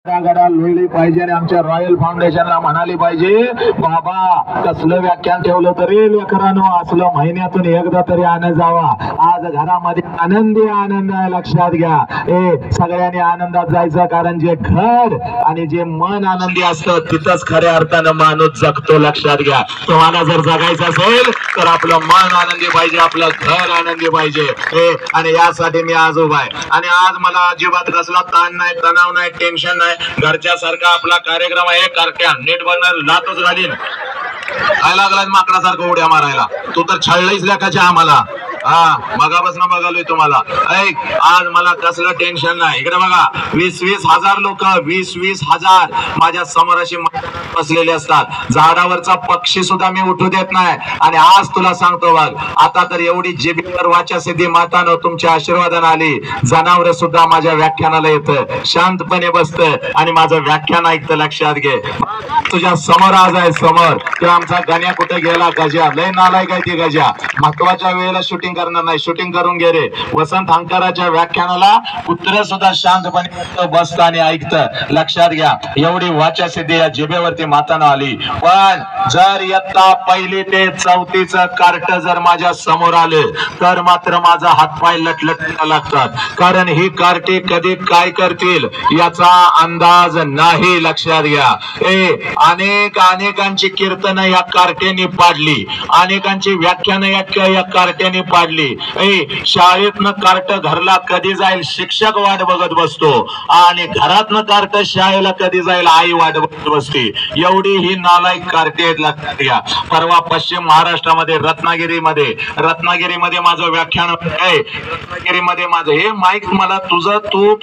गडा लोळली पाहिजे आणि आमच्या रॉयल फाउंडेशनला म्हणाली पाहिजे, बाबा कसलं व्याख्यान ठेवलं तरी लेकरांनो असलं महिन्यातून एकदा तरी आणत जावा. आज घरामध्ये आनंदी आनंद आहे, लक्षात घ्या. सगळ्यांनी आनंदात जायचं, कारण जे घर आणि जे मन आनंदी असतं तिथंच खऱ्या अर्थानं माणूस जगतो. लक्षात घ्या. तुम्हाला जर जगायचं असेल तर आपलं मन आनंदी पाहिजे, आपलं घर आनंदी पाहिजे. आणि यासाठी मी आज उभा आहे. आणि आज मला अजिबात कसला ताण नाही, तणाव नाही, टेन्शन नाही. घरच्या सारखा आपला कार्यक्रम आहे. कारट्या नेट बघणार लातच घालीन. काय लागला माकडासारखं उड्या मारायला? तू तर छळलंयच लेखाच्या आम्हाला. मगापासून बघालोय तुम्हाला. ऐक, आज मला कसलं टेन्शन नाही. इकडे बघा, 20-20 हजार लोक, 20-20 हजार माझ्या समोर अशी बसलेले असतात. झाडावरचा पक्षी सुद्धा मी उठू देत नाही. आणि आज तुला सांगतो बघ, आता तर एवढी जिबीवर वाचा सिद्धी मातानं तुमच्या आशीर्वादाने आली. जनावर सुद्धा माझ्या व्याख्यानाला येतं, शांतपणे बसतं आणि माझं व्याख्यान ऐकतं. लक्षात घे, तुझ्या समोर आज आहे समोर. तेव्हा आमचा गण्या कुठे गेला? गजा लय नालाय काय ती गजा. महत्वाच्या वेळेला शूटिंग करणार नाही, शूटिंग करून घे रे. वसंत हंकाराच्या व्याख्यानाला कुत्र सुद्धा शांतपणे बसतं आणि ऐकतं. लक्षात घ्या, एवढी वाचा सिद्धी या जिभेवरती मातानं आली. पण जर इयत्ता 1ली ते 4थीचं कार्ट जर माझ्या समोर आले तर मात्र माझा हातपाय लटलटायला लागतात. कारण ही कार्टे कधी काय करतील याचा अंदाज नाही. लक्षात घ्या. अनेकांची कीर्तनं या कार्टेने पाडली, अनेकांची व्याख्यानं या कार्ट्याने पाडली. शाळेतनं कार्ट घरला कधी जाईल शिक्षक वाट बघत बसतो, आणि घरातनं कार्ट शाळेला कधी जाईल आई वाट बघत बसते. एवढी ही नालायक कार्टे आहेत. लक्षात घ्या. परवा पश्चिम महाराष्ट्रामध्ये रत्नागिरीमध्ये माझं व्याख्यान आहे. रत्नागिरीमध्ये माझं हे माईक मला तुझं तू